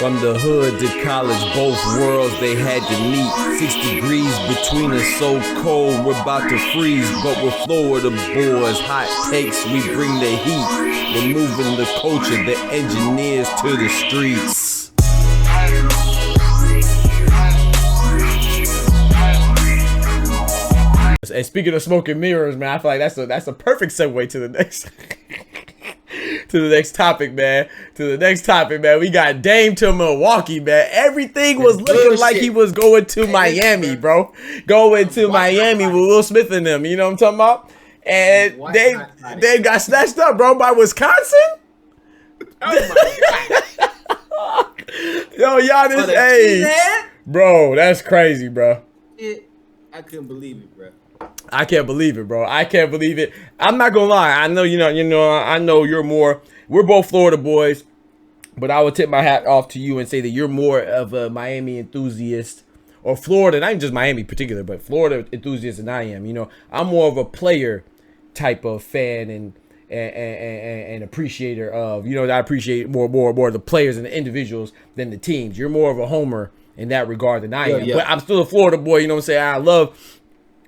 From the hood to college, both worlds they had to meet. 6 degrees between us, so cold, we're about to freeze. But we're Florida boys, hot takes, we bring the heat. We're moving the culture, the engineers to the streets. And speaking of smoking mirrors, man, I feel like that's a perfect segue to the next topic, man. We got Dame to Milwaukee, man. Everything was looking like he was going to Miami, bro. Going to Miami with Will Smith and them. You know what I'm talking about? And they got snatched up, bro, by Wisconsin. Oh my God. Yo, Giannis, hey, bro, that's crazy, bro. I couldn't believe it, bro. I can't believe it, bro. I can't believe it. I'm not gonna lie. I know I know you're more. We're both Florida boys, but I would tip my hat off to you and say that you're more of a Miami enthusiast, or Florida, not even just Miami in particular, but Florida enthusiast than I am. You know, I'm more of a player type of fan and appreciator of. You know, I appreciate more the players and the individuals than the teams. You're more of a homer in that regard than I am. Yeah. But I'm still a Florida boy. You know what I'm saying? I love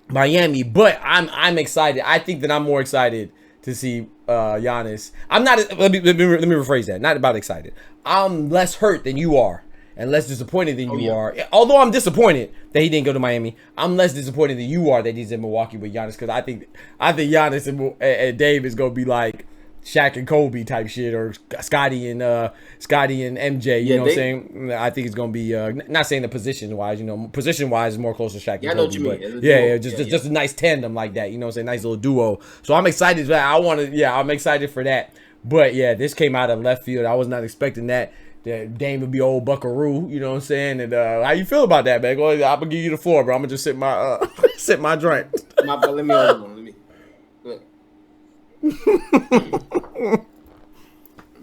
Miami, but I'm excited. I think that I'm more excited to see Giannis. I'm not. Let me rephrase that. Not about excited. I'm less hurt than you are, and less disappointed than you are. Although I'm disappointed that he didn't go to Miami, I'm less disappointed than you are that he's in Milwaukee with Giannis, because I think Giannis and Dave is gonna be like Shaq and Kobe type shit, or Scotty and MJ. You know what I'm saying? I think it's gonna be not saying the position wise. You know, position wise is more close to Shaq and Kobe. I know what you mean. Just a nice tandem like that. You know what I'm saying? Nice little duo. So I'm excited for that. I'm excited for that. But yeah, this came out of left field. I was not expecting that. That Dame would be old Buckaroo. You know what I'm saying? And how you feel about that, man? I'm gonna give you the floor, bro. I'm gonna just sit my drink. Let me.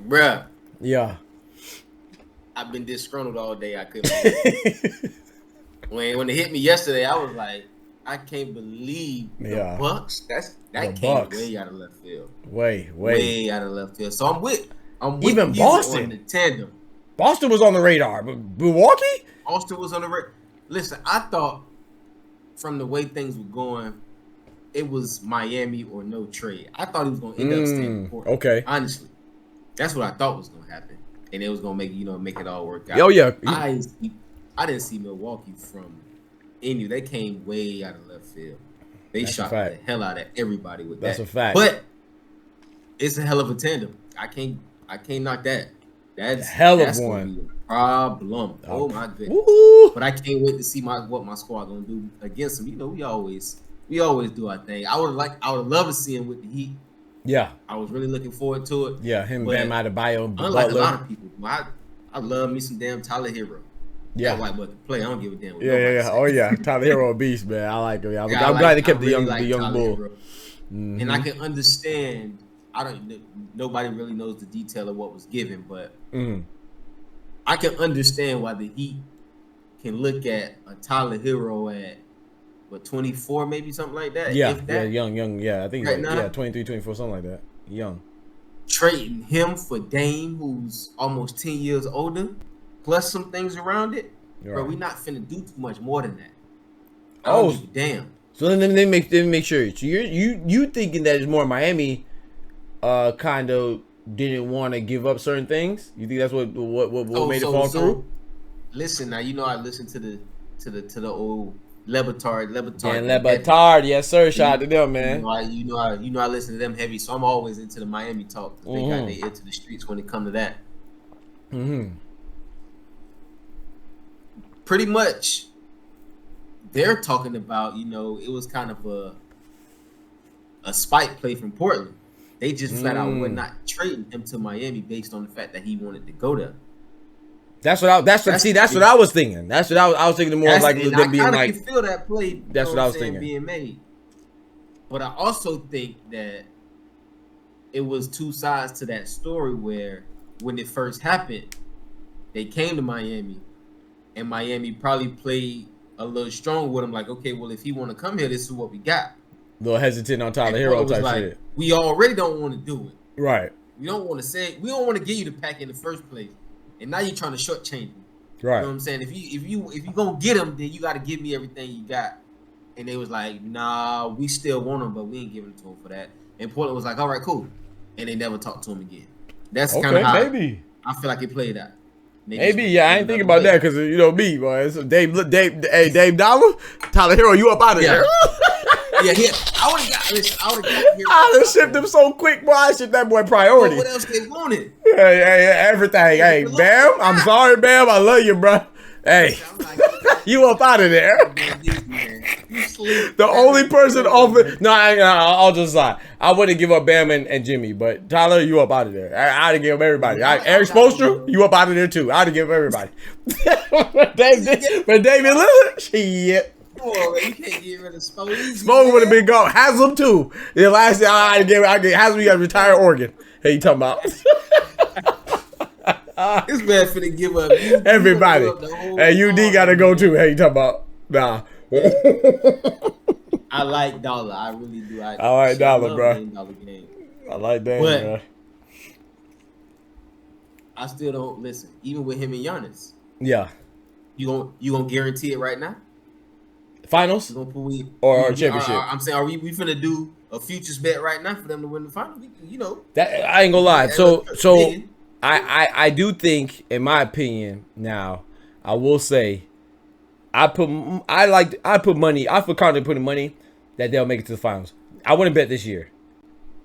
Bruh. Yeah. I've been disgruntled all day. I couldn't when it hit me yesterday, I was like, I can't believe the Bucks. That came way out of left field. Way out of left field. So I'm with even Boston on the tandem. Boston was on the radar, but Milwaukee? Boston was on the radar. Listen, I thought from the way things were going, it was Miami or no trade. I thought he was going to end up staying in Portland. Okay. Honestly. That's what I thought was going to happen. And it was going to make it all work out. Oh, yeah. I didn't see Milwaukee from any. They came way out of left field. They shot the hell out of everybody with that. That's a fact. But it's a hell of a tandem. I can't knock that. That's a hell of one. Gonna be a problem. Oh my goodness. Woo-hoo. But I can't wait to see what my squad gonna do against them. You know, we always do our thing. I would love to see him with the Heat. Yeah. I was really looking forward to it. Yeah, him, Bam Adebayo, unlike Butler. a lot of people, I love me some damn Tyler Hero. Yeah, that white boy can play. I don't give a damn. Yeah. Oh yeah, Tyler Hero a beast, man. I like him. I'm glad they kept the young bull. Mm-hmm. And I can understand. Nobody really knows the detail of what was given, but I can understand why the Heat can look at a Tyler Hero at 24, maybe something like that. Yeah, young. Yeah, I think right now, 23, 24, something like that. Young. Trading him for Dame, who's almost 10 years older, plus some things around it. Right. Bro, we not finna do too much more than that. Damn. So then let me make sure. So you thinking that it's more Miami kind of didn't want to give up certain things? You think that's what made it fall through? Listen, now you know I listened to the old Lebitard. And Lebitard, yes sir. Shout out to them, man. You know I listen to them heavy, so I'm always into the Miami talk. They got their ear to the streets when it come to that. Pretty much, they're talking about, it was kind of a spike play from Portland. They just flat out were not trading him to Miami based on the fact that he wanted to go there. That's what I was thinking. That's what I was thinking more like them being like. I can feel that play. That's what I was thinking being made. But I also think that it was two sides to that story where when it first happened, they came to Miami, and Miami probably played a little strong with him. Like, okay, well, if he want to come here, this is what we got. A little hesitant on Tyler Hero type shit. We already don't want to do it. Right. We don't want to say. We don't want to give you the pack in the first place. and now you're trying to shortchange me. Right. You know what I'm saying? If you gonna get him, then you got to give me everything you got. And they was like, nah, we still want him, but we ain't giving it to him for that. And Portland was like, all right, cool. And they never talked to him again. That's kind of how maybe. I feel like it played out. Maybe, yeah, I ain't thinking about that because you know me, boy. So Dave, Dolla, Tyler Hero, you up out of there? Yeah. I would have got here. I done shipped him so quick, boy. I shipped that boy priority. What else they wanted? Hey, everything. Hey, Bam, I'm sorry, Bam. I love you, bro. Hey, you up out of there. The only person off it. No, I'll just lie. I wouldn't give up Bam and Jimmy, but Tyler, you up out of there. I'd give up everybody. Eric Spoelstra, you up out of there too. I'd give up everybody. But Damian Lillard, shit. Oh, man, you can't get rid of Spo. Spo would have been gone. Haslam too. The last thing I gave Haslam, you got to retire Oregon. Hey, you talking about? This man finna give up everybody. Hey, UD got to go too. Hey, you talking about? Nah. I like Dolla. I really do. I like Dolla, bro. I like that, bro. I still don't listen. Even with him and Giannis. Yeah. You gonna guarantee it right now? Finals or championship? I'm saying, are we finna do a futures bet right now for them to win the final? You know that I ain't gonna lie. So I do think, in my opinion, now I will say, I feel confident putting money that they'll make it to the finals. I wouldn't bet this year.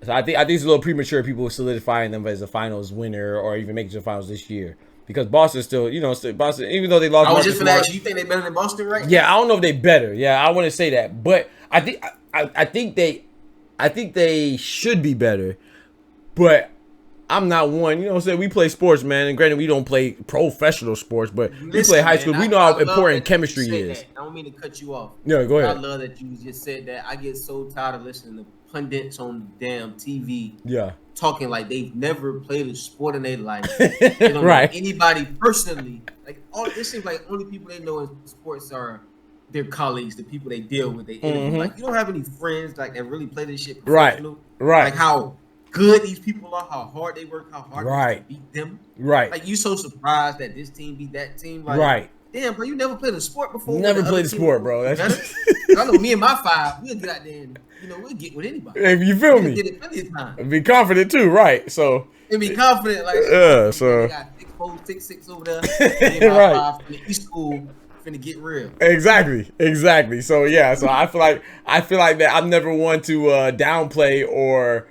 So I think it's a little premature. People solidifying them as a finals winner or even making it to the finals this year. Because Boston still, Boston, even though they lost. I was just gonna ask you, think they better than Boston right now? Yeah, I don't know if they better. Yeah, I wouldn't say that, but I think they should be better. But I'm not one. You know what I'm saying? We play sports, man, and granted, we don't play professional sports, but we play high school. We know how important chemistry is. I don't mean to cut you off. No, go ahead. I love that you just said that. I get so tired of listening to pundits on the damn TV. Yeah. Talking like they've never played a sport in their life. They don't know anybody personally. Like it seems like only people they know in sports are their colleagues, the people they deal with. They interview. Like you don't have any friends like that really play this shit professional. Right. Like how good these people are, how hard they work, how hard they beat them. Right. Like you so surprised that this team beat that team. Like, damn, bro, you never played a sport before. Never played a sport, bro. I know me and my five, we'll get out there and we'll get with anybody. If you feel me, get it plenty of time. Be confident too, right? So and be confident, like so they got 6'4", 6'6" over there. Right. Five from the East School finna get real. Exactly. So yeah, so I feel like that I'm never one to downplay or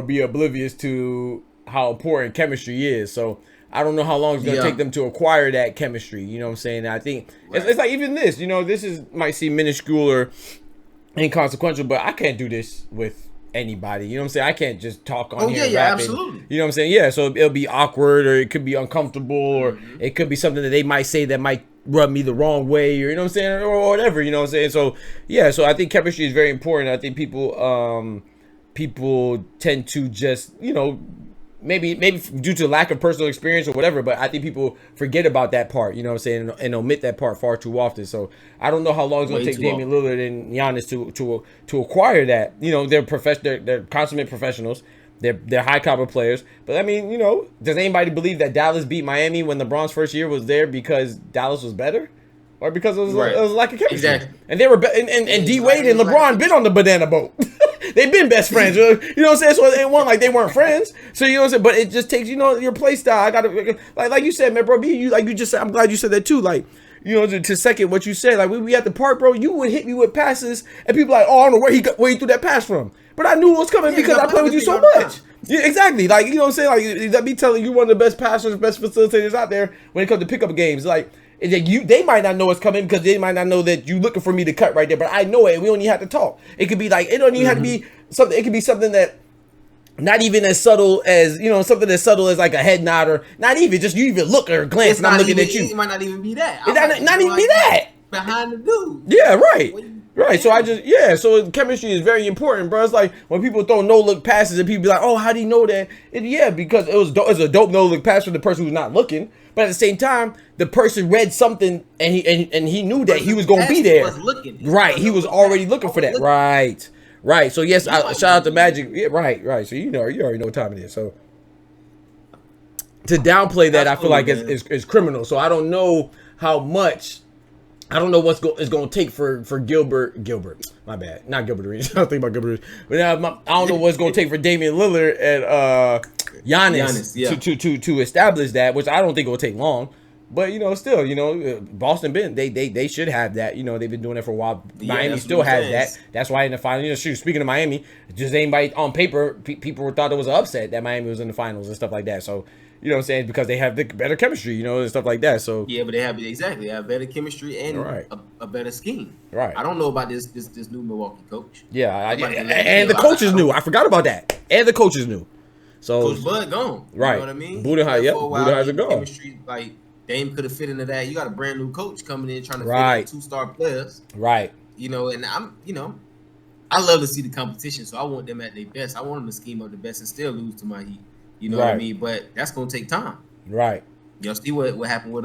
be oblivious to how important chemistry is. So I don't know how long it's going to take them to acquire that chemistry. You know what I'm saying? I think it's like even this, this might seem minuscule or inconsequential, but I can't do this with anybody. You know what I'm saying? I can't just talk on here. Yeah, absolutely. You know what I'm saying? Yeah, so it'll be awkward or it could be uncomfortable or it could be something that they might say that might rub me the wrong way or, you know what I'm saying? Or whatever, you know what I'm saying? So, yeah, so I think chemistry is very important. I think people tend to just, maybe due to lack of personal experience or whatever, but I think people forget about that part, you know what I'm saying, and omit that part far too often. So I don't know how long it's going to take Damian Lillard and Giannis to acquire that. They're consummate professionals. They're high caliber players. But I mean, does anybody believe that Dallas beat Miami when LeBron's first year was there because Dallas was better? Or because it was like a chemistry. Exactly. And they were and D Wade and LeBron been on the banana boat. They've been best friends. You know what I'm saying? So it wasn't like they weren't friends. So you know what I'm saying? But it just takes, your play style. I gotta like you said, man, bro. You just said, I'm glad you said that too. Like, to second what you said, like we at the park, bro, you would hit me with passes and people like, oh, I don't know where he threw that pass from. But I knew it was coming because I played with you so much. Yeah, exactly. Like, you know what I'm saying? Like, that me telling you one of the best passers, best facilitators out there when it comes to pickup games. Like, they might not know it's coming because they might not know that you looking for me to cut right there, but I know it. We don't even have to talk. It could be like, it don't even have to be something. It could be something that not even as subtle as, something as subtle as like a head nod or not even just you even look or glance and I'm looking at you. It might not even be that. It not even be that. Behind the dude. Yeah, right. Right, so so chemistry is very important, bro. It's like when people throw no-look passes and people be like, oh, how do you know that? Because it was a dope no-look pass for the person who's not looking. But at the same time, the person read something and he knew that he was going to be there. Right, he was already looking for that. Right. So, yes, shout out to Magic. Yeah, right. So, you already know what time it is. So, to downplay that, That's I feel cool, like man. is criminal. So I don't know how much. I don't know what's it's going to take for Gilbert. My bad, not Gilbert Arenas. I don't think about Gilbert Arenas. But I don't know what's going to take for Damian Lillard and Giannis to establish that, which I don't think it will take long. But still, Boston they should have that. They've been doing it for a while. Miami still has that. That's why in the final, speaking of Miami, just anybody on paper, people thought it was an upset that Miami was in the finals and stuff like that. So. You know what I'm saying? Because they have the better chemistry, and stuff like that. So yeah, but they have better chemistry and a better scheme. Right. I don't know about this new Milwaukee coach. Yeah, and the coach is new. I forgot about that. And the coach is new. So Coach Bud gone. Right. You know what I mean? Budenholzer gone. Chemistry, like Dame could have fit into that. You got a brand new coach coming in trying to fit in 2-star players. Right. And I love to see the competition, so I want them at their best. I want them to scheme up the best and still lose to my Heat. You know what I mean? But that's gonna take time. Right. Y'all see what happened with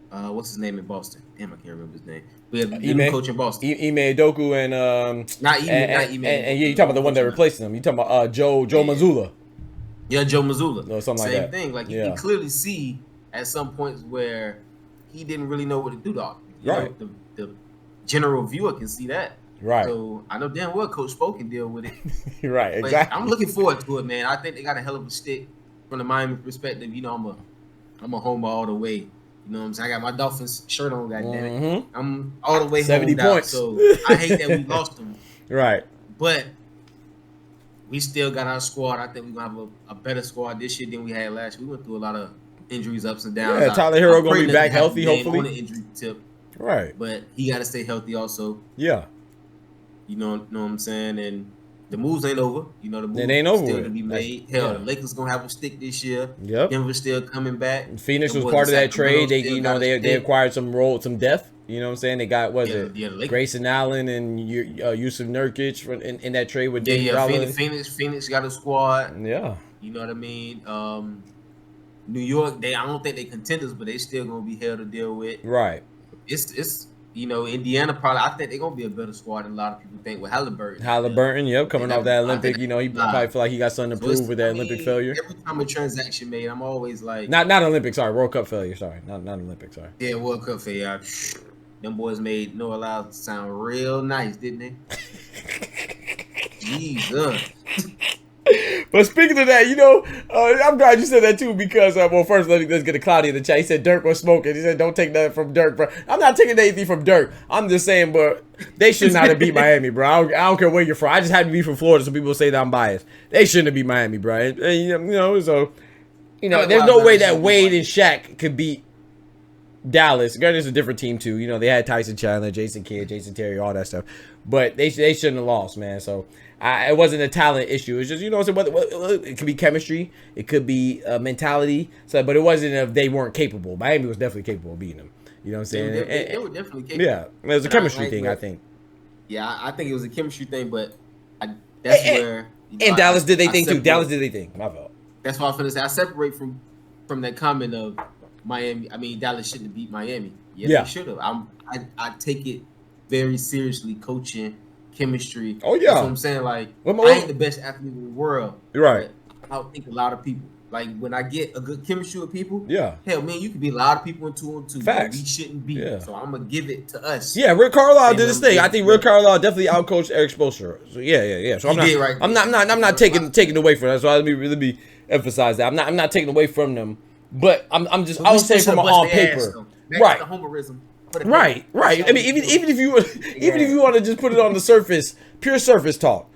what's his name in Boston? Damn, I can't remember his name. We had a new coach in Boston. Ime Udoka and not Ime. And you talking about the one that replaced him. You talking about Joe Mazzulla. Yeah, Joe Mazzulla. Or something like that. Same thing. Like you can clearly see at some points where he didn't really know what to do, dog. The general viewer can see that. Right. So I know damn well Coach Spo can deal with it. Right. But exactly. I'm looking forward to it, man. I think they got a hell of a stick from the Miami perspective. I'm a homer all the way. You know what I'm saying? I got my Dolphins shirt on, goddammit. I'm all the way 70 homed points. Out, so I hate that we lost them. Right. But we still got our squad. I think we're gonna have a better squad this year than we had last year. We went through a lot of injuries, ups and downs. Yeah, Tyler Hero gonna be back healthy, hopefully. On the injury tip. Right. But he gotta stay healthy also. Yeah. You know what I'm saying? And the moves ain't over. The moves ain't over still with. to be made. The Lakers gonna have a stick this year. Yep. Denver's still coming back. Phoenix was part of that trade. They acquired some depth. You know what I'm saying? They got Grayson Allen and Yusuf Nurkic in that trade with Dolla. Phoenix got a squad. Yeah. You know what I mean? New York, I don't think they contenders, but they still gonna be hell to deal with. Right. It's Indiana probably. I think they're gonna be a better squad than a lot of people think with Halliburton. Coming off that Olympic, he probably feel like he got something to prove with that Olympic failure. Every time a transaction made, I'm always like, not Olympic, sorry, World Cup failure, sorry, not Olympic, sorry. Yeah, World Cup failure. Them boys made Noah Lyles sound real nice, didn't they? Jesus. But speaking of that, I'm glad you said that too because, first let's get a Cloudy in the chat. He said Dirk was smoking. He said don't take nothing from Dirk, bro. I'm not taking anything from Dirk. I'm just saying, but they should not have beat Miami, bro. I don't care where you're from. I just had to be from Florida so people say that I'm biased. They shouldn't have beat Miami, bro. And there's no way that Wade and Shaq could beat Dallas. Granted, it's a different team too. They had Tyson Chandler, Jason Kidd, Jason Terry, all that stuff. But they shouldn't have lost, man. So it wasn't a talent issue. It's just it could be chemistry, it could be mentality. So, but it wasn't if they weren't capable. Miami was definitely capable of beating them. You know what I'm saying? They were definitely capable. Yeah, it was a chemistry thing, I think. Yeah, I think it was a chemistry thing, but Dallas did they think too. Dallas did they think. My fault. That's what I was gonna say. I separate from that comment of Miami. I mean, Dallas shouldn't have beat Miami. Yeah, they should have. I take it very seriously, coaching, chemistry. Oh yeah, that's what I'm saying. Like, I ain't the best athlete in the world. Right. I don't think a lot of people. Like when I get a good chemistry with people, hell man, you could be a lot of people in 2-on-2. Facts. We shouldn't be. Yeah. So I'm gonna give it to us. Yeah, Rick Carlisle did his thing. I think Rick Carlisle definitely outcoached Eric Spoelstra. So yeah. So I'm not taking away from that. So let me emphasize that. I'm not taking away from them, but I was saying from on paper. Right. Right. I mean, even if you want to just put it on the surface, pure surface talk,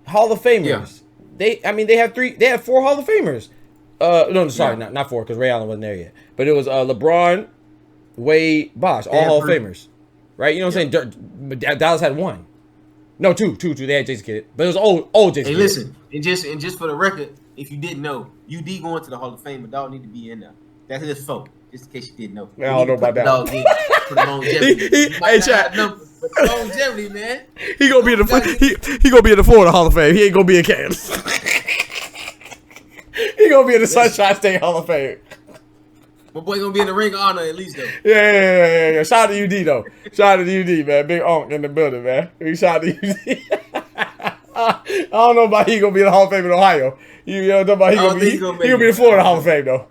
Hall of Famers. Yeah. They have 4 Hall of Famers. Not 4 because Ray Allen wasn't there yet. But it was LeBron, Wade, Bosh, all Hall of Famers, right? You know what I'm saying? Dallas had 1, no 2. They had Jason Kidd, but it was old Jason. Hey, listen, and just for the record, if you didn't know, UD going to the Hall of Fame, but dog need to be in there. That's his fault. Just in case you didn't know. I don't know about that. For the longevity. Hey, chat. But the longevity, man. He gonna be in the Florida Hall of Fame. He ain't gonna be in Kansas. He gonna be in the Sunshine State Hall of Fame. My boy gonna be in the Ring of Honor at least though. Yeah. Shout out to UD though. Shout out to UD, man. Big Onk in the building, man. Shout out to UD. I don't know about he gonna be in the Hall of Fame in Ohio. You know about he gonna be the Florida Hall of Fame though.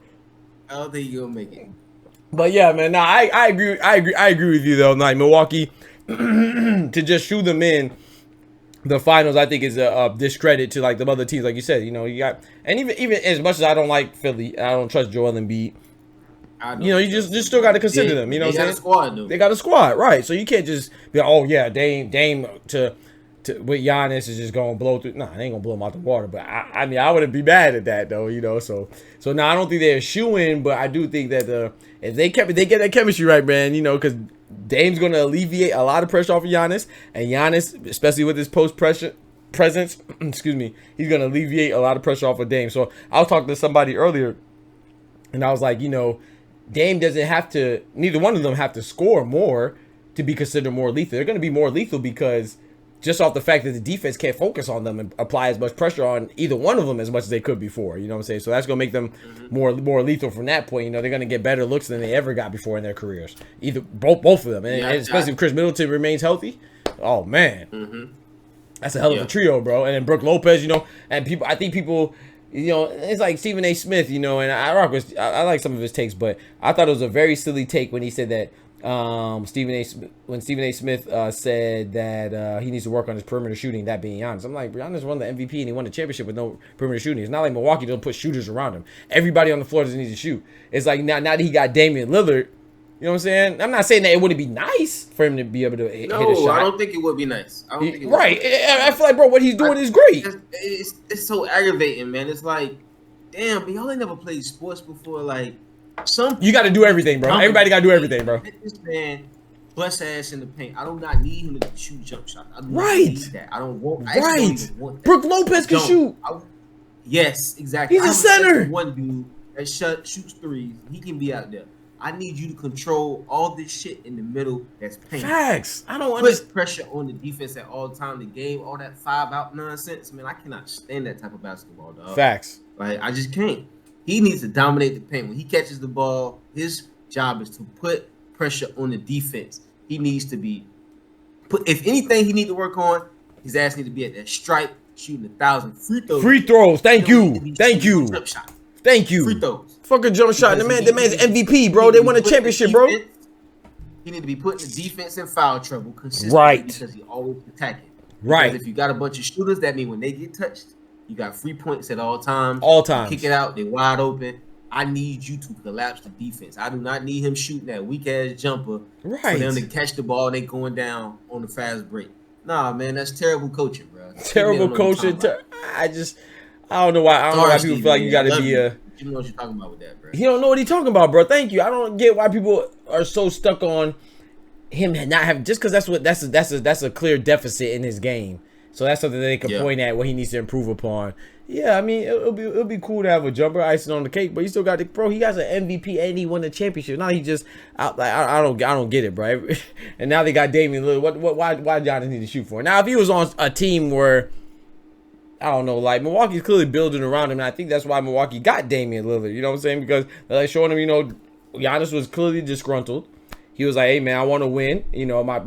I don't think he's gonna make it. But yeah, man, nah, I agree with you though. Like Milwaukee to just shoot them in the finals, I think is a discredit to like the other teams. Like you said, you know, you got, and even as much as I don't like Philly, I don't trust Joel Embiid. You know, you just still got to consider them. You know, what I'm saying? They got a squad, though. They got a squad, right? So you can't just be like, oh yeah, Dame to with Giannis is just gonna blow through. Nah, they ain't gonna blow him out the water. But I mean, I wouldn't be mad at that though. You know, so now I don't think they're a shoo-in, but I do think that if they get that chemistry right, man, you know, because Dame's gonna alleviate a lot of pressure off of Giannis, and Giannis, especially with his presence, excuse me, he's gonna alleviate a lot of pressure off of Dame. So I was talking to somebody earlier, and I was like, you know, Dame doesn't have to. Neither one of them have to score more to be considered more lethal. They're gonna be more lethal because just off the fact that the defense can't focus on them and apply as much pressure on either one of them as much as they could before. You know what I'm saying? So that's going to make them more lethal from that point. You know, they're going to get better looks than they ever got before in their careers. Either both of them. And especially if Chris Middleton remains healthy. Oh, man. That's a hell of a trio, bro. And then Brook Lopez, you know, and I think people, you know, it's like Stephen A. Smith, you know, and I like some of his takes, but I thought it was a very silly take when he said that Stephen A. Smith said that he needs to work on his perimeter shooting, that being Giannis. I'm like, Giannis won the MVP and he won the championship with no perimeter shooting. It's not like Milwaukee doesn't put shooters around him. Everybody on the floor doesn't need to shoot. It's like now that he got Damian Lillard, you know what I'm saying? I'm not saying that it wouldn't be nice for him to be able to hit a shot. No, I don't think it would be nice. I don't think it would. Right. I feel like, bro, what he's doing is great. It's so aggravating, man. It's like, damn, but y'all ain't never played sports before, like. You got to do everything, bro. Everybody got to do everything, bro. This man bust ass in the paint. I do not need him to shoot jump shots. I do not need that. I don't want. I don't even want that. Brook Lopez can shoot. Yes, exactly. He's a center. One dude that shoots threes. He can be out there. I need you to control all this shit in the middle. That's paint. Facts. I don't put pressure on the defense at all time. The game, all that 5-out nonsense. Man, I cannot stand that type of basketball, dog. Facts. Like I just can't. He needs to dominate the paint. When he catches the ball, his job is to put pressure on the defense. He needs to be if anything he needs to work on, his ass needs to be at that stripe, shooting 1,000 free throws. Free throws. Thank you. Thank you. Thank you. Free throws. Fucking jump shot. The man's MVP, bro. They won a championship, bro. He need to be putting the defense in foul trouble consistently, right? Because he always attacking. Right. Because if you got a bunch of shooters, that means when they get touched, you got free points at all times. All times. Kick it out. They wide open. I need you to collapse the defense. I do not need him shooting that weak ass jumper for them to catch the ball and they going down on the fast break. Nah, man, that's terrible coaching, bro. Terrible coaching. I don't know why. I don't know why people feel like you got to be a. You know what you're talking about with that, bro. He don't know what he's talking about, bro. Thank you. I don't get why people are so stuck on him not having, just because that's a clear deficit in his game. So that's something that they can point at what he needs to improve upon. Yeah, I mean, it'll be cool to have a jumper icing on the cake, but he still got bro. He got an MVP and he won the championship. Now he just I don't get it, bro. And now they got Damian Lillard. Why Giannis need to shoot for? Now if he was on a team where I don't know, like Milwaukee's clearly building around him, and I think that's why Milwaukee got Damian Lillard. You know what I'm saying? Because they're like showing him, you know, Giannis was clearly disgruntled. He was like, hey man, I want to win. You know, my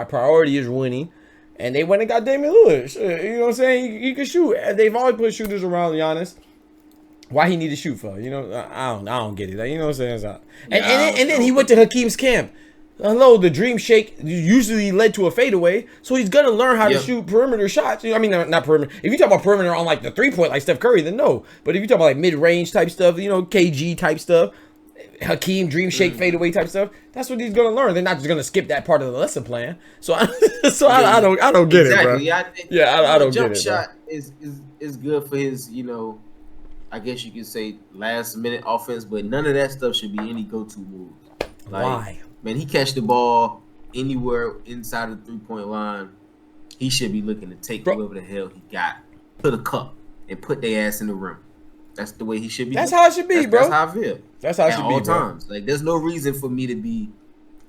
priority is winning. And they went and got Damian Lillard. You know what I'm saying? He can shoot. They've always put shooters around Giannis. Why he need to shoot for? You know, I don't get it. You know what I'm saying? And then he went to Hakeem's camp. Hello, the dream shake usually led to a fadeaway, so he's gonna learn how to shoot perimeter shots. I mean, not perimeter. If you talk about perimeter on like the 3-point, like Steph Curry, then no. But if you talk about like mid-range type stuff, you know, KG type stuff, Hakeem dream shake fadeaway type stuff, that's what he's gonna learn. They're not just gonna skip that part of the lesson plan. So I don't get it, bro. I don't get it. Jump shot is good for his, you know, I guess you could say last minute offense, but none of that stuff should be any go-to moves. Like, why? Man, he catch the ball anywhere inside of the 3-point line, he should be looking to take whoever the hell he got to the cup and put their ass in the rim. That's the way he should be. That's how it should be, bro. That's how I feel. That's how it should be, at all times. Like, there's no reason for me to be,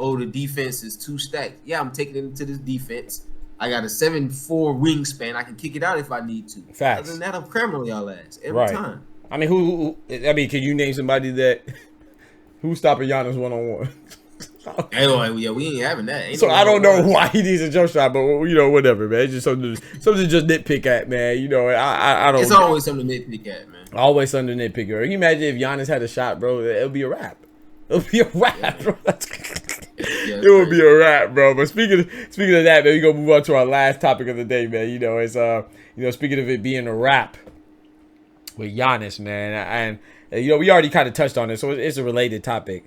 oh, the defense is too stacked. Yeah, I'm taking it into this defense. I got a 7'4" wingspan. I can kick it out if I need to. Facts. Other than that, I'm cramming on y'all ass every time. I mean, can you name somebody that who's stopping Giannis one-on-one? Anyway, yeah, we ain't having that. Ain't So no I don't know words. why he needs a jump shot, but whatever, man. It's just something to just nitpick at, man. I don't. It's always something to nitpick at, man. Always something to nitpick. Can you imagine if Giannis had a shot, bro? It'll be a wrap. It'll be a wrap, bro. It would be a wrap, bro. But speaking of that, man, we gonna move on to our last topic of the day, man. It's speaking of it being a wrap with Giannis, man, and we already kind of touched on it, so it's a related topic.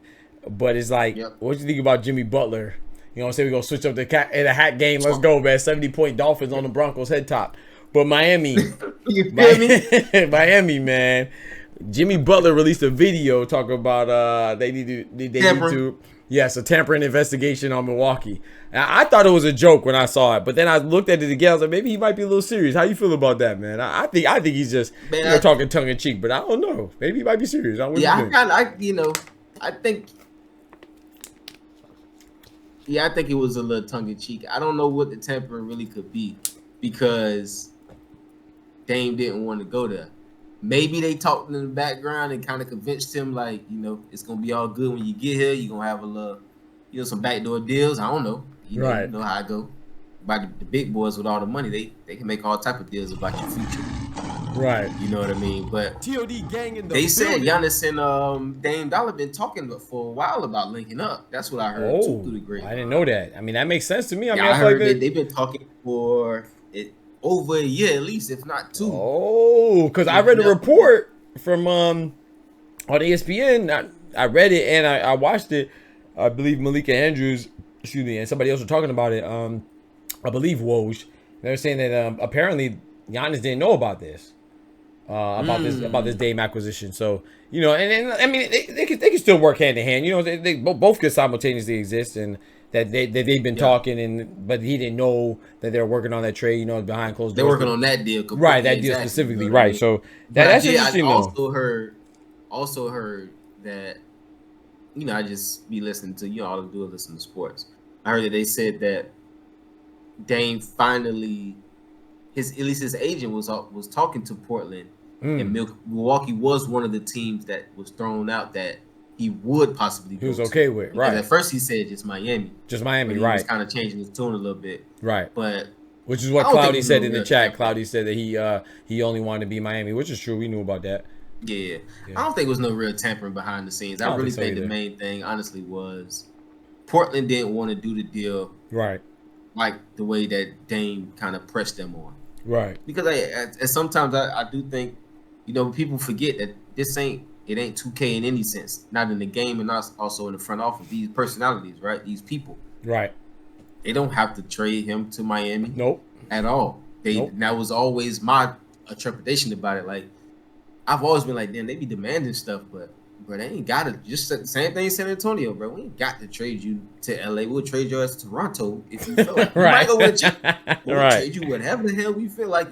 But it's like, what do you think about Jimmy Butler? You know what I'm saying? We're gonna switch up the hat game. Let's go, man. 70-point Dolphins on the Broncos head top. But Miami, Miami, man. Jimmy Butler released a video talking about they need to a tampering investigation on Milwaukee. And I thought it was a joke when I saw it, but then I looked at it again. I was like, maybe he might be a little serious. How you feel about that, man? I think he's just talking tongue in cheek, but I don't know. Maybe he might be serious. I think it was a little tongue in cheek. I don't know what the tampering really could be because Dame didn't want to go there. Maybe they talked in the background and kind of convinced him, like, it's gonna be all good when you get here. You're gonna have a little, some backdoor deals. I don't know. You know how I go. About the big boys with all the money, they can make all type of deals about your future. Right. You know what I mean? But TOD gang in the they said Giannis and Dame Dolla been talking for a while about linking up. That's what I heard too through the grapevine. I didn't know that. I mean, that makes sense to me. I heard they've been talking for over a year at least, if not 2. Oh, because I read a report from on ESPN. I read it and I watched it. I believe Malika Andrews, and somebody else were talking about it. I believe Woj. They were saying that apparently Giannis didn't know about this. About this Dame acquisition. So, and I mean they can still work hand in hand. They both could simultaneously exist, and that they've been talking, but he didn't know that they're working on that trade. Behind closed doors. They're working on that deal, right? That deal specifically, right? So that's interesting. I also heard that I just be listening to all I do is listen to sports. I heard that they said that Dame finally, at least his agent was talking to Portland. And Milwaukee was one of the teams that was thrown out that he would possibly go he was okay with, right? At first he said just Miami, right? He was kind of changing his tune a little bit, right? But which is what Cloudy said in the chat. Cloudy said that he only wanted to be Miami, which is true. We knew about that. Yeah. I don't think it was no real tampering behind the scenes. I really think the main thing, honestly, was Portland didn't want to do the deal, right? Like the way that Dame kind of pressed them on, right? Because sometimes I do think. People forget that it ain't 2K in any sense, not in the game and also in the front office. These personalities, right? These people, right? They don't have to trade him to Miami, nope, at all. That was always my interpretation about it. Like I've always been like, damn, they be demanding stuff, but they ain't got it. Just the same thing in San Antonio, bro. We ain't got to trade you to LA. We'll trade you to Toronto if you feel like. Right. We'll trade you whatever the hell we feel like.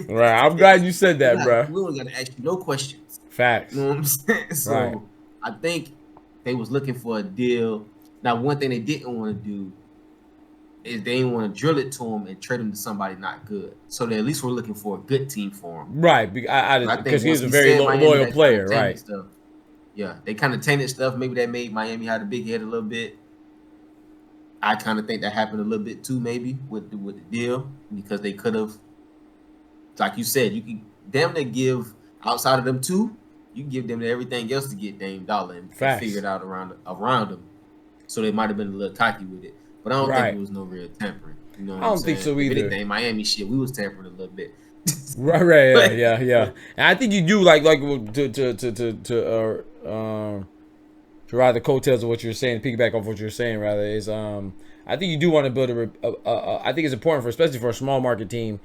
Right. I'm glad you said that, bro. We don't got to ask you no questions. Facts. You know what I'm saying? So I think they was looking for a deal. Now, one thing they didn't want to do is they didn't want to drill it to him and trade him to somebody not good. So they at least were looking for a good team for him. Right. Because he's a very loyal player, right? Stuff. Yeah, they kind of tainted stuff. Maybe that made Miami had a big head a little bit. I kind of think that happened a little bit too, maybe with the deal, because they could have, like you said, you can damn near give outside of them two, you can give them everything else to get Dame Dolla and figure it out around them. So they might have been a little cocky with it, but I don't think it was no real tampering. You know what I don't think so either. If anything, Miami shit, we was tampering a little bit. Right, yeah. And I think you do like to ride the coattails of what you're saying, piggyback off what you're saying, rather, is I think you do want to build I think it's important especially for a small market team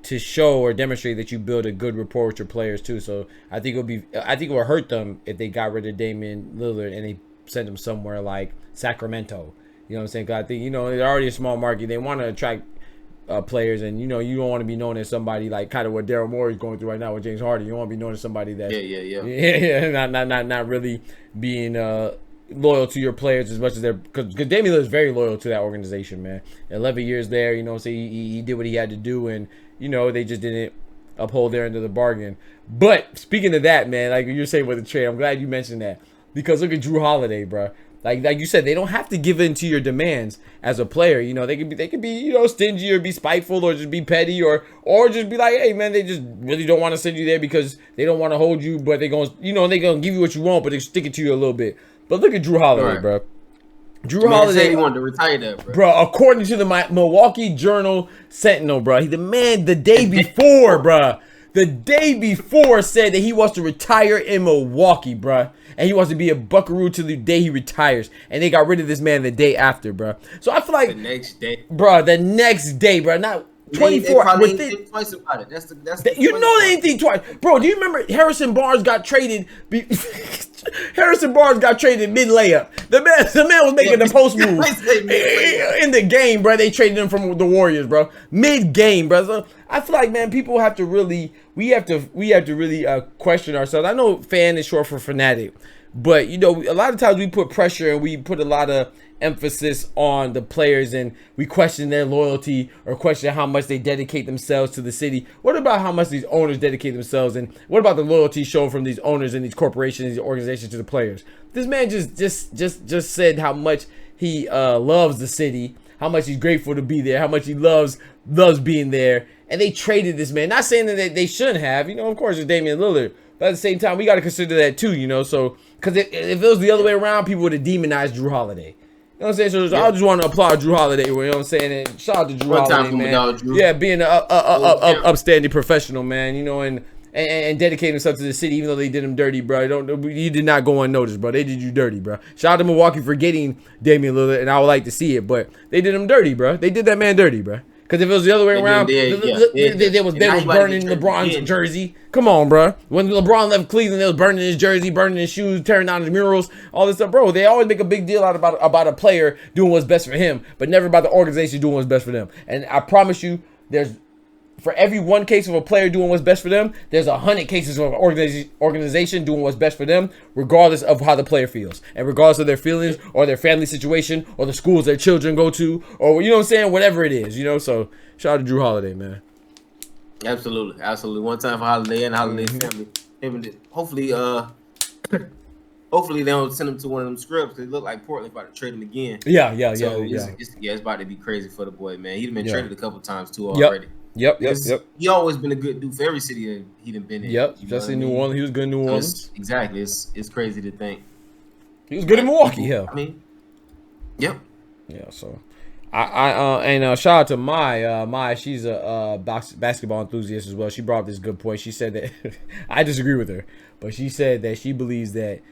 to show or demonstrate that you build a good rapport with your players too. So I think it would hurt them if they got rid of Damian Lillard and they sent him somewhere like Sacramento. You know what I'm saying? 'Cause I think they're already a small market. They want to attract players, and you don't want to be known as somebody like kind of what Daryl Morey is going through right now with James Harden. You don't want to be known as somebody that not really being loyal to your players as much as they're, because Damian Lillard is very loyal to that organization, man. 11 years there, so he did what he had to do, and they just didn't uphold their end of the bargain. But speaking of that, man, like you're saying with the trade, I'm glad you mentioned that, because look at Jrue Holiday, bro. Like you said, they don't have to give in to your demands as a player. You know, they could be you know, stingy or be spiteful or just be petty or just be like, hey man, they just really don't want to send you there because they don't want to hold you, but they gonna give you what you want, but they stick it to you a little bit. But look at Jrue Holiday, bro. Jrue Holiday said he wanted to retire there, bro. According to the Milwaukee Journal Sentinel, bro, the man the day before, bro. The day before said that he wants to retire in Milwaukee, bruh. And he wants to be a Buckaroo till the day he retires. And they got rid of this man the day after, bruh. So I feel like... The next day. Bruh, the next day, bruh. Not 24 hours. They think twice about it. That's the you know they ain't think twice. Bro, do you remember Harrison Barnes got traded... Harrison Barnes got traded mid-layup. The man was making the post move. In the game, bro. They traded him from the Warriors, bro. Mid-game, bro. So I feel like, man, people have to really... We have to really question ourselves. I know fan is short for fanatic. But, you know, a lot of times we put pressure and we put a lot of emphasis on the players and we question their loyalty or question how much they dedicate themselves to the city. What about how much these owners dedicate themselves, and what about the loyalty shown from these owners and these corporations, these organizations to the players? This man just said how much he loves the city, how much he's grateful to be there, how much he loves being there, and they traded this man. Not saying that they shouldn't have, you know, of course it's Damian Lillard, but at the same time we got to consider that too, you know. So because if it was the other way around, people would have demonized Jrue Holiday. You know what I'm saying? So I just want to applaud Jrue Holiday. You know what I'm saying? And shout out to Jrue Holiday, man. Yeah, being an upstanding professional, man. You know, and dedicating himself to the city, even though they did him dirty, bro. You did not go unnoticed, bro. They did you dirty, bro. Shout out to Milwaukee for getting Damian Lillard, and I would like to see it, but they did him dirty, bro. They did that man dirty, bro. Because if it was the other way around, they was burning LeBron's jersey. Come on, bro. When LeBron left Cleveland, they was burning his jersey, burning his shoes, tearing down his murals, all this stuff, bro. They always make a big deal out about a player doing what's best for him, but never about the organization doing what's best for them. And I promise you, for every one case of a player doing what's best for them, there's 100 cases of an organization doing what's best for them, regardless of how the player feels, and regardless of their feelings or their family situation or the schools their children go to, or you know what I'm saying, whatever it is, you know. So shout out to Jrue Holiday, man. Absolutely. One time for Holiday and Holiday's family. Hopefully they don't send him to one of them scrubs. They look like Portland's about to trade him again. Yeah. It's about to be crazy for the boy, man. He's been traded a couple times too already. Yep. He always been a good dude for every city that he done been in. Yep, especially New Orleans. He was good in New Orleans. Exactly. It's crazy to think. He was good in Milwaukee, hell. I mean, yep. Yeah, so and shout out to Mai. She's a basketball enthusiast as well. She brought up this good point. She said that I disagree with her, but she said that she believes that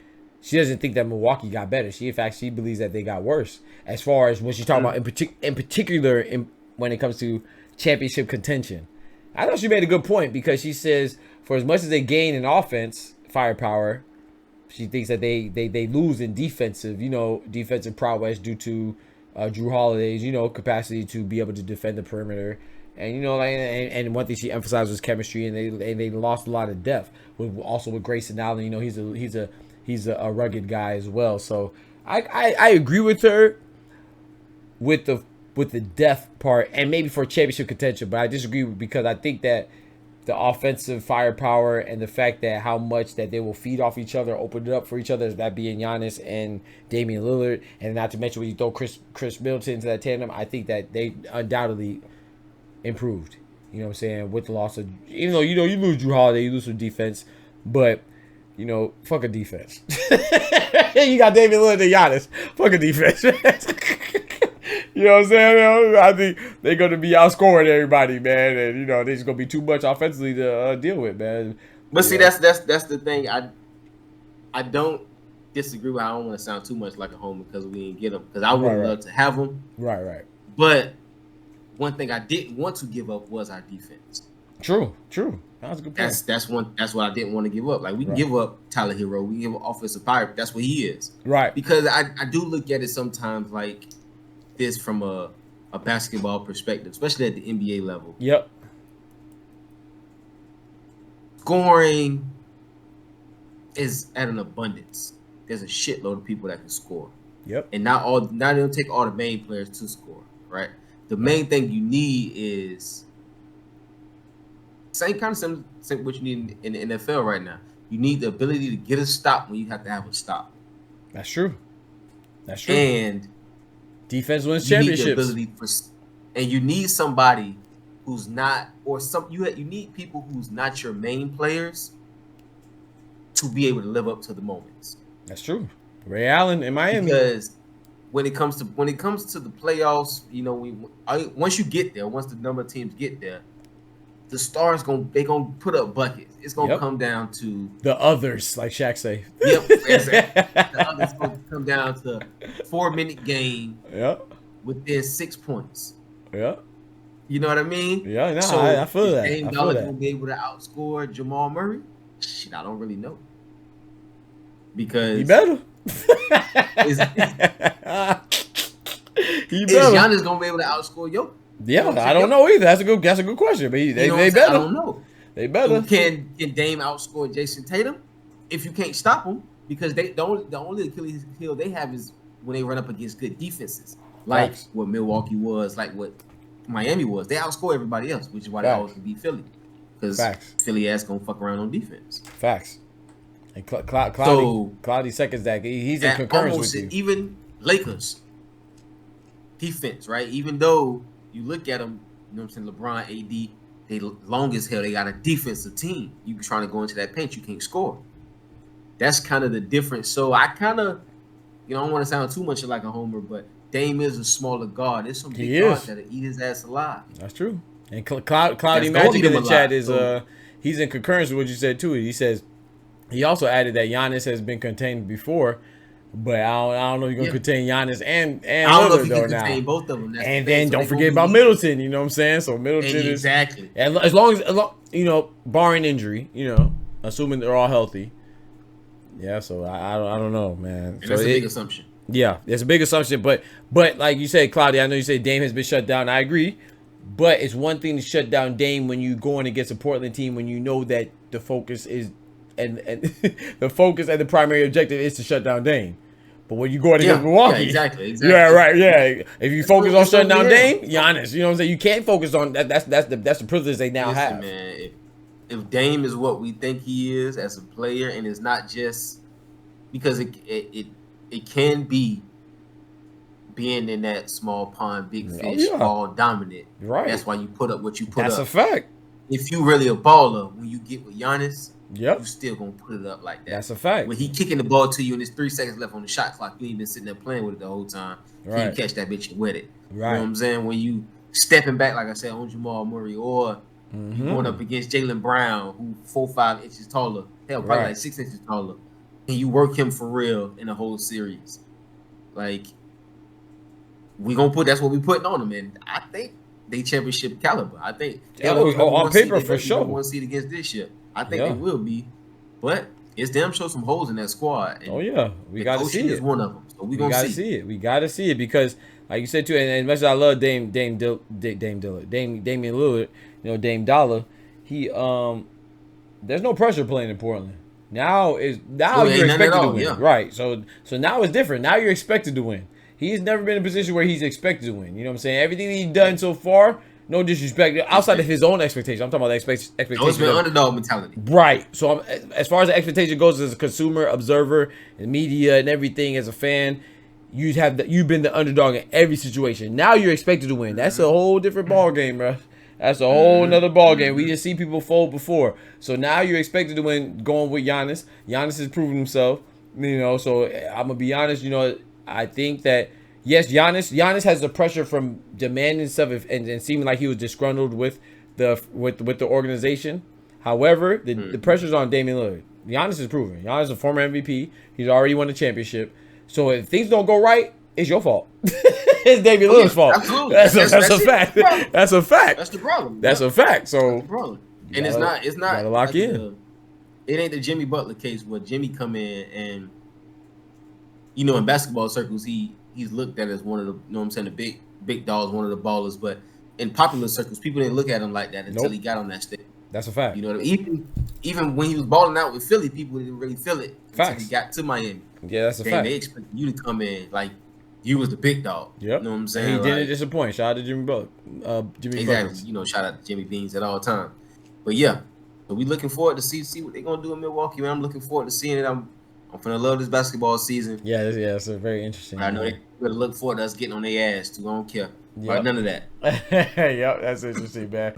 she doesn't think that Milwaukee got better. She believes that they got worse. As far as when she's talking about in particular when it comes to championship contention. I know she made a good point because she says for as much as they gain in offense firepower, she thinks that they lose in defensive prowess due to Jrue Holiday's capacity to be able to defend the perimeter, and and one thing she emphasized was chemistry, and they lost a lot of depth with Grayson Allen. He's a rugged guy as well. So I agree with her with the depth part and maybe for championship contention, but I disagree because I think that the offensive firepower and the fact that how much that they will feed off each other, open it up for each other, that being Giannis and Damian Lillard, and not to mention when you throw Chris Middleton into that tandem, I think that they undoubtedly improved. You know what I'm saying? With the loss of, even though you lose Jrue Holiday, you lose some defense, but fuck a defense. You got Damian Lillard and Giannis. Fuck a defense. You know what I'm saying? I think they're going to be outscoring everybody, man. And, they're just going to be too much offensively to deal with, man. But see, that's the thing. I don't disagree with. I don't want to sound too much like a homer because we didn't get them. Because I would love to have them. Right. But one thing I didn't want to give up was our defense. True. That was a good point. That's what I didn't want to give up. Like, we can give up Tyler Hero. We can give up offensive power. That's what he is. Right. Because I do look at it sometimes like this from a basketball perspective, especially at the NBA level. Yep. Scoring is at an abundance. There's a shitload of people that can score. Yep. And not they don't take all the main players to score, right? The main thing you need is same what you need in the NFL right now. You need the ability to get a stop when you have to have a stop. That's true. That's true. And defense wins you need the championships. ability for, and you need somebody who's not, or you need people who's not your main players to be able to live up to the moments. That's true. Ray Allen in Miami. Because when it comes to the playoffs, you know, once you get there, once the number of teams get there, the stars gonna put up buckets. It's gonna come down to the others, like Shaq say. Yep, exactly. The others gonna come down to 4-minute game. Yep. Within 6 points. Yeah. You know what I mean? Yeah, no, so I feel that. Dame Dolla gonna be able to outscore Jamal Murray? Shit, I don't really know. Because he better. Is Giannis gonna be able to outscore Jokic? Yeah, I don't know either. That's a good question. But they better. I don't know. They better. Can Dame outscore Jason Tatum if you can't stop him? Because the only Achilles heel they have is when they run up against good defenses, like what Milwaukee was, like what Miami was. They outscore everybody else, which is why they always beat Philly, because Philly ass gonna fuck around on defense. Facts. And Cloudy seconds that he's in concurrence with you. Even Lakers defense, right? Even though you look at them, you know what I'm saying, LeBron, AD, they long as hell. They got a defensive team. You trying to go into that paint, you can't score. That's kind of the difference. So I kind of, you know, I don't want to sound too much like a homer, but Dame is a smaller guard. There's some big guards that'll eat his ass alive. That's true. And Cloudy Magic in the chat is he's in concurrence with what you said too. He says he also added that Giannis has been contained before, but I don't know if you're gonna contain Giannis and I don't know if you can contain both of them. That's and then don't forget about Middleton. You know what I'm saying? So Middleton is as long as you know, barring injury, you know, assuming they're all healthy. Yeah, so I don't know, man. And that's a big assumption. Yeah, it's a big assumption, but like you said, Cloudy, I know you say Dame has been shut down. I agree, but it's one thing to shut down Dame when you going against a Portland team when you know that the focus is and the focus and the primary objective is to shut down Dame. But when you go against Milwaukee, exactly. Yeah, right. Yeah, if you focus on shutting down Dame, Giannis, you know what I'm saying. You can't focus on that. That's the privilege they now have. Man, if Dame is what we think he is as a player, and it's not just because it can be being in that small pond, big fish, ball dominant. Right. That's why you put up what you put up. That's a fact. If you really a baller, when you get with Giannis, you still gonna put it up like that. That's a fact. When he kicking the ball to you and there's 3 seconds left on the shot clock, you ain't been sitting there playing with it the whole time. Right. You catch that bitch and wet it. Right. You know what I'm saying? When you stepping back, like I said, on Jamal Murray, or you going up against Jaylen Brown, who 4-5 inches taller, hell, probably like 6 inches taller, and you work him for real in the whole series. Like, that's what we putting on them, and I think they championship caliber. I think on paper for sure. One seed against this year. I think they will be, but it's damn sure some holes in that squad. And we got to see it. Is one of them, so we gonna see it. We got to see it because, like you said too, and as much as I love Damian Lillard, you know, Dame Dolla, he there's no pressure playing in Portland. Now you're expected to win, right? So now it's different. Now you're expected to win. He's never been in a position where he's expected to win. You know what I'm saying? Everything he's done so far, no disrespect, outside of his own expectation. I'm talking about the expectation. It's been underdog mentality. Right. So as far as the expectation goes, as a consumer, observer, and media and everything, as a fan, you've been the underdog in every situation. Now you're expected to win. That's a whole different ball game, bro. That's a whole nother ball game. We just see people fold before. So now you're expected to win going with Giannis. Giannis has proven himself. You know, so I'm gonna be honest, you know, I think that yes, Giannis has the pressure from demanding stuff and seeming like he was disgruntled with the organization. However, the pressure's on Damian Lillard. Giannis is proven. Giannis is a former MVP. He's already won a championship. So if things don't go right, it's your fault. It's Damian Lillard's fault. Absolutely. That's a fact. That's a fact. That's the problem. That's a fact. So that's the problem. And it's not gotta lock like in. It ain't the Jimmy Butler case where Jimmy come in and, you know, in basketball circles he's looked at as one of the, you know what I'm saying, the big dogs, one of the ballers, but in popular circles people didn't look at him like that until he got on that stage. That's a fact. You know what I mean? Even when he was balling out with Philly, people didn't really feel it until he got to Miami. Yeah, that's a fact. They expected you to come in like you was the big dog. Yep. You know what I'm saying? And he didn't disappoint. Shout out to Jimmy Butler. Exactly. Buckets. You know, shout out to Jimmy Beans at all time. But yeah, so we looking forward to see what they're gonna do in Milwaukee. Man, I'm looking forward to seeing it. I'm I'm finna love this basketball season. Yeah, it's a very interesting. I know they gonna look forward to us getting on their ass too. I don't care. Yep. But none of that. Yep, that's interesting, man.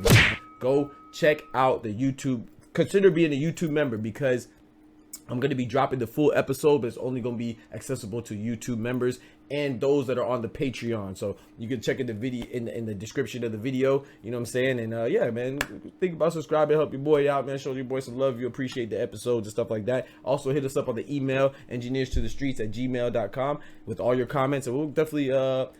Go check out the YouTube. Consider being a YouTube member, because I'm going to be dropping the full episode, but it's only going to be accessible to YouTube members and those that are on the Patreon. So you can check in the video in the description of the video. You know what I'm saying? And yeah, man, think about subscribing, help your boy out, man. Show your boy some love. You appreciate the episodes and stuff like that. Also hit us up on the email engineearstothestreetz@gmail.com with all your comments, and we'll definitely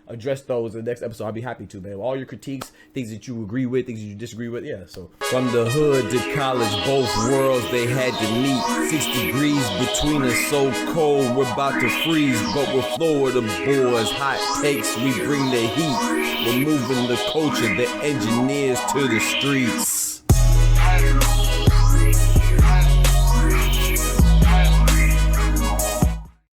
address those in the next episode. I'll be happy to, man. All your critiques, things that you agree with, things that you disagree with. Yeah. So from the hood to college, both worlds they had to meet. 6 degrees between us, so cold we're about to freeze, but we're Florida boys, hot takes, we bring the heat. We're moving the culture, the engineers to the streets.